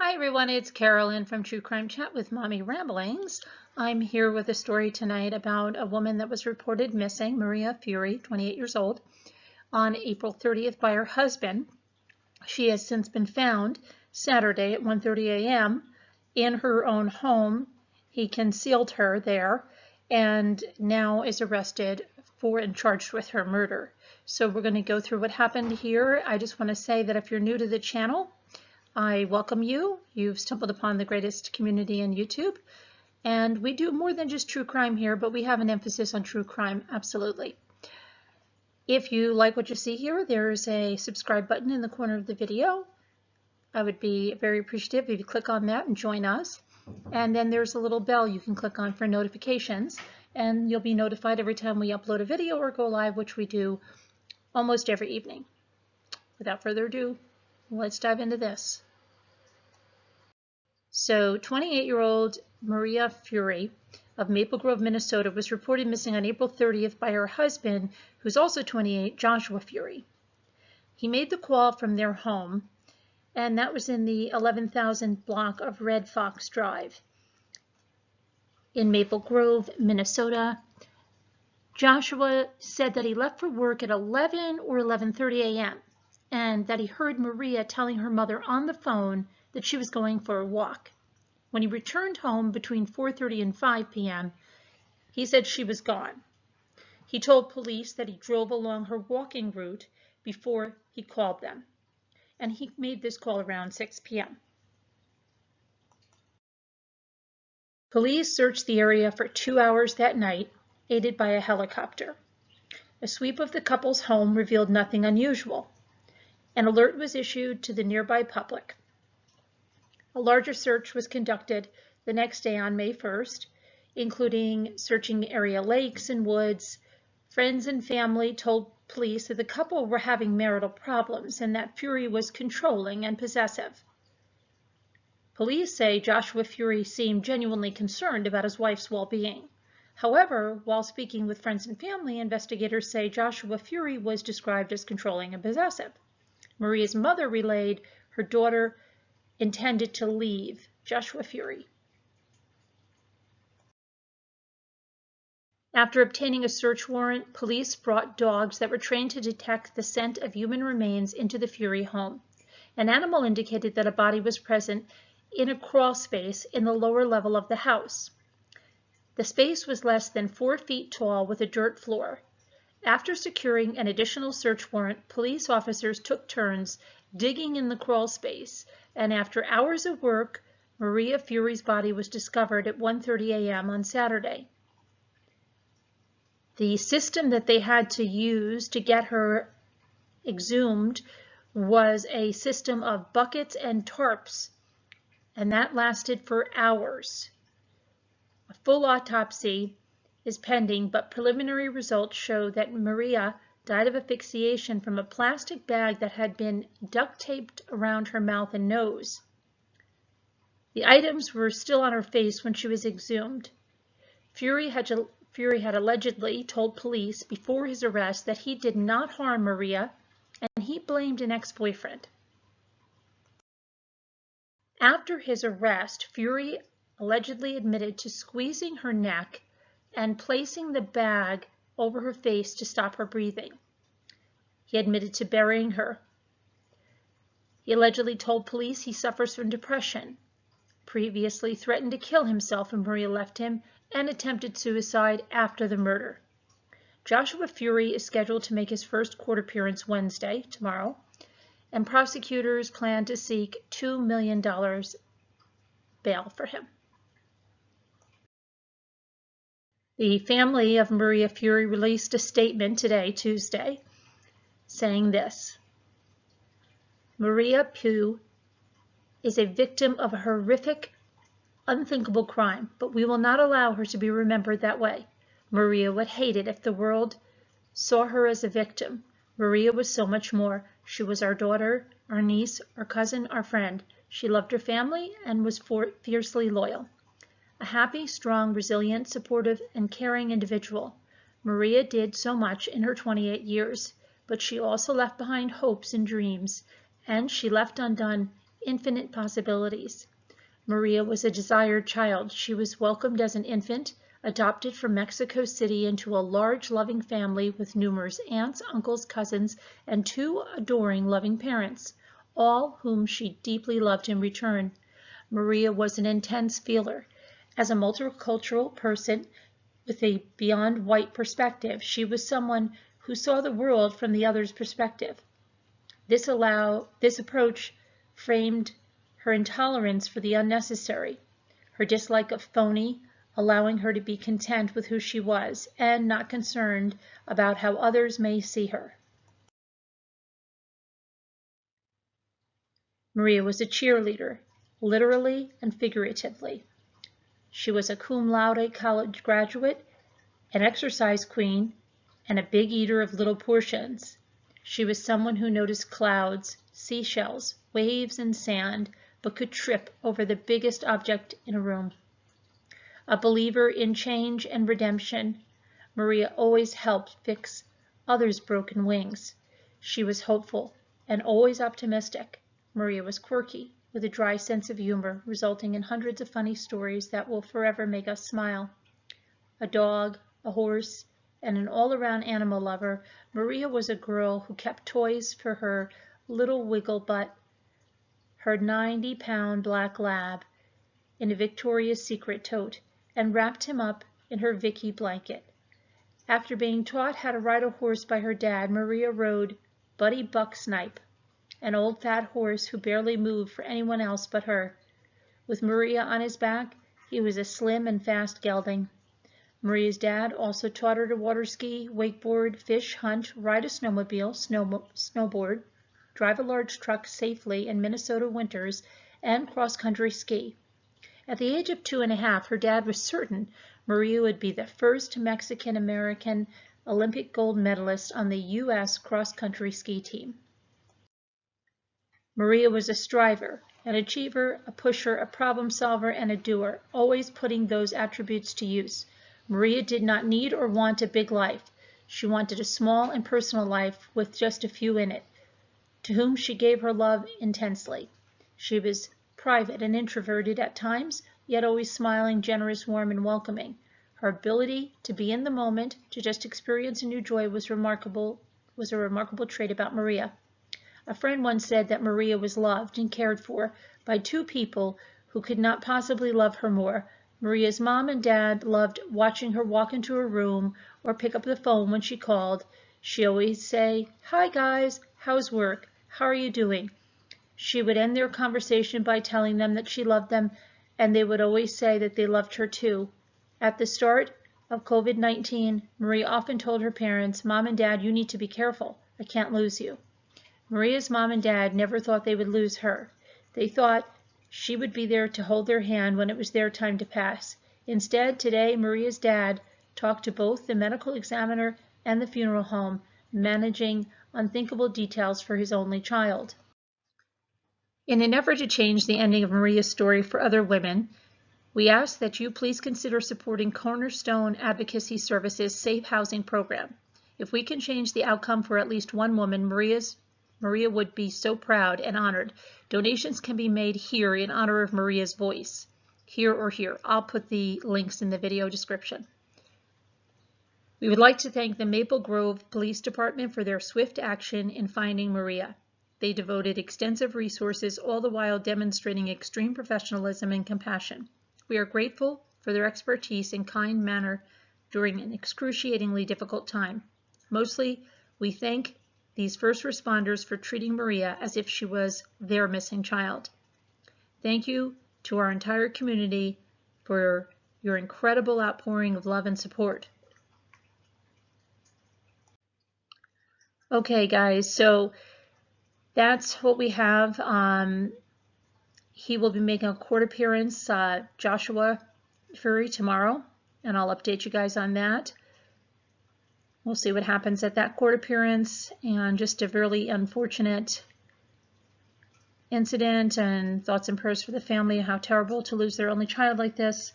Hi everyone, it's Carolyn from True Crime Chat with Mommy Ramblings. I'm here with a story tonight about a woman that was reported missing, Maria Fury, 28 years old, on April 30th by her husband. She has since been found Saturday at 1:30 a.m. in her own home. He concealed her there and now is arrested for and charged with her murder. So we're going to go through what happened here. I just want to say that if you're new to the channel, I welcome you. You've stumbled upon the greatest community in YouTube. And we do more than just true crime here, but we have an emphasis on true crime, absolutely. If you like what you see here, there's a subscribe button in the corner of the video. I would be very appreciative if you click on that and join us. And then there's a little bell you can click on for notifications, and you'll be notified every time we upload a video or go live, which we do almost every evening. Without further ado, let's dive into this. So 28-year-old Maria Fury of Maple Grove, Minnesota was reported missing on April 30th by her husband, who's also 28, Joshua Fury. He made the call from their home, and that was in the 11,000 block of Red Fox Drive in Maple Grove, Minnesota. Joshua said that he left for work at 11 or 11:30 a.m. and that he heard Maria telling her mother on the phone that she was going for a walk. When he returned home between 4:30 and 5 p.m., he said she was gone. He told police that he drove along her walking route before he called them, and he made this call around 6 p.m. Police searched the area for 2 hours that night, aided by a helicopter. A sweep of the couple's home revealed nothing unusual. An alert was issued to the nearby public. A larger search was conducted the next day on May 1st, including searching area lakes and woods. Friends and family told police that the couple were having marital problems and that Fury was controlling and possessive. Police say Joshua Fury seemed genuinely concerned about his wife's well-being. However, while speaking with friends and family, investigators say Joshua Fury was described as controlling and possessive. Maria's mother relayed her daughter intended to leave Joshua Fury. After obtaining a search warrant, police brought dogs that were trained to detect the scent of human remains into the Fury home. An animal indicated that a body was present in a crawl space in the lower level of the house. The space was less than 4 feet tall with a dirt floor. After securing an additional search warrant, police officers took turns digging in the crawl space, and after hours of work, Maria Fury's body was discovered at 1:30 a.m. on Saturday. The system that they had to use to get her exhumed was a system of buckets and tarps, and that lasted for hours. A full autopsy is pending, but preliminary results show that Maria died of asphyxiation from a plastic bag that had been duct taped around her mouth and nose. The items were still on her face when she was exhumed. Fury had allegedly told police before his arrest that he did not harm Maria, and he blamed an ex-boyfriend. After his arrest, Fury allegedly admitted to squeezing her neck and placing the bag over her face to stop her breathing. He admitted to burying her. He allegedly told police he suffers from depression, previously threatened to kill himself when Maria left him, and attempted suicide after the murder. Joshua Fury is scheduled to make his first court appearance Wednesday, tomorrow, and prosecutors plan to seek $2 million bail for him. The family of Maria Fury released a statement today, Tuesday, saying this: Maria Pew is a victim of a horrific, unthinkable crime, but we will not allow her to be remembered that way. Maria would hate it if the world saw her as a victim. Maria was so much more. She was our daughter, our niece, our cousin, our friend. She loved her family and was fiercely loyal. A happy, strong, resilient, supportive, and caring individual. Maria did so much in her 28 years, but she also left behind hopes and dreams, and she left undone infinite possibilities. Maria was a desired child. She was welcomed as an infant, adopted from Mexico City into a large, loving family with numerous aunts, uncles, cousins, and 2 adoring, loving parents, all whom she deeply loved in return. Maria was an intense feeler. As a multicultural person with a beyond white perspective, she was someone who saw the world from the other's perspective. This approach framed her intolerance for the unnecessary, her dislike of phony, allowing her to be content with who she was and not concerned about how others may see her. Maria was a cheerleader, literally and figuratively. She was a cum laude college graduate, an exercise queen, and a big eater of little portions. She was someone who noticed clouds, seashells, waves, and sand, but could trip over the biggest object in a room. A believer in change and redemption, Maria always helped fix others' broken wings. She was hopeful and always optimistic. Maria was quirky, with a dry sense of humor, resulting in hundreds of funny stories that will forever make us smile. A dog, a horse, and an all-around animal lover, Maria was a girl who kept toys for her little wiggle butt, her 90-pound black lab, in a Victoria's Secret tote, and wrapped him up in her Vicky blanket. After being taught how to ride a horse by her dad, Maria rode Buddy Bucksnipe, an old fat horse who barely moved for anyone else but her. With Maria on his back, he was a slim and fast gelding. Maria's dad also taught her to water ski, wakeboard, fish, hunt, ride a snowmobile, snowboard, drive a large truck safely in Minnesota winters, and cross-country ski. At the age of 2.5, her dad was certain Maria would be the first Mexican-American Olympic gold medalist on the U.S. cross-country ski team. Maria was a striver, an achiever, a pusher, a problem solver, and a doer, always putting those attributes to use. Maria did not need or want a big life. She wanted a small and personal life with just a few in it, to whom she gave her love intensely. She was private and introverted at times, yet always smiling, generous, warm, and welcoming. Her ability to be in the moment, to just experience a new joy was a remarkable trait about Maria. A friend once said that Maria was loved and cared for by 2 people who could not possibly love her more. Maria's mom and dad loved watching her walk into a room or pick up the phone when she called. She always say, "Hi guys, how's work? How are you doing?" She would end their conversation by telling them that she loved them, and they would always say that they loved her too. At the start of COVID-19, Maria often told her parents, "Mom and Dad, you need to be careful. I can't lose you." Maria's mom and dad never thought they would lose her. They thought she would be there to hold their hand when it was their time to pass. Instead, today, Maria's dad talked to both the medical examiner and the funeral home, managing unthinkable details for his only child. In an effort to change the ending of Maria's story for other women, we ask that you please consider supporting Cornerstone Advocacy Services Safe Housing Program. If we can change the outcome for at least one woman, Maria would be so proud and honored. Donations can be made here in honor of Maria's voice. Here or here. I'll put the links in the video description. We would like to thank the Maple Grove Police Department for their swift action in finding Maria. They devoted extensive resources, all the while demonstrating extreme professionalism and compassion. We are grateful for their expertise and kind manner during an excruciatingly difficult time. Mostly, we thank these first responders for treating Maria as if she was their missing child. Thank you to our entire community for your incredible outpouring of love and support. Okay, guys, so that's what we have. He will be making a court appearance, Joshua Fury, tomorrow, and I'll update you guys on that. We'll see what happens at that court appearance, and just a really unfortunate incident, and thoughts and prayers for the family. How terrible to lose their only child like this.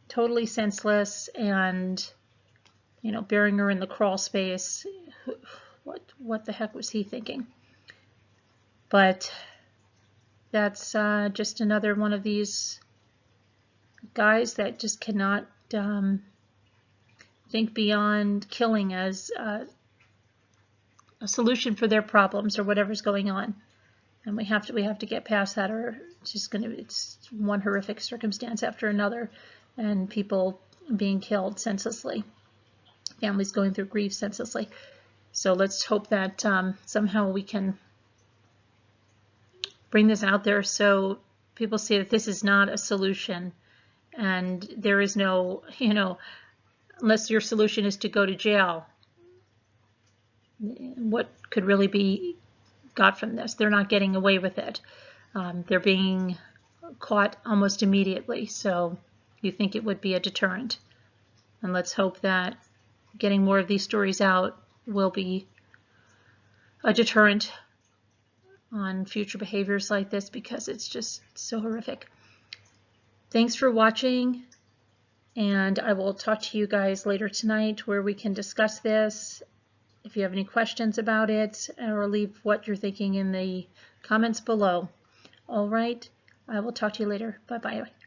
Totally senseless, and, you know, burying her in the crawl space. What the heck was he thinking? But that's just another one of these guys that just cannot think beyond killing as a solution for their problems or whatever's going on. And we have to get past that, or it's one horrific circumstance after another, and people being killed senselessly, families going through grief senselessly. So let's hope that somehow we can bring this out there so people see that this is not a solution, and there is no, unless your solution is to go to jail, what could really be got from this? They're not getting away with it. They're being caught almost immediately, so you think it would be a deterrent. And let's hope that getting more of these stories out will be a deterrent on future behaviors like this, because it's just so horrific. Thanks for watching, and I will talk to you guys later tonight where we can discuss this. If you have any questions about it, or leave what you're thinking in the comments below. All right, I will talk to you later. Bye-bye.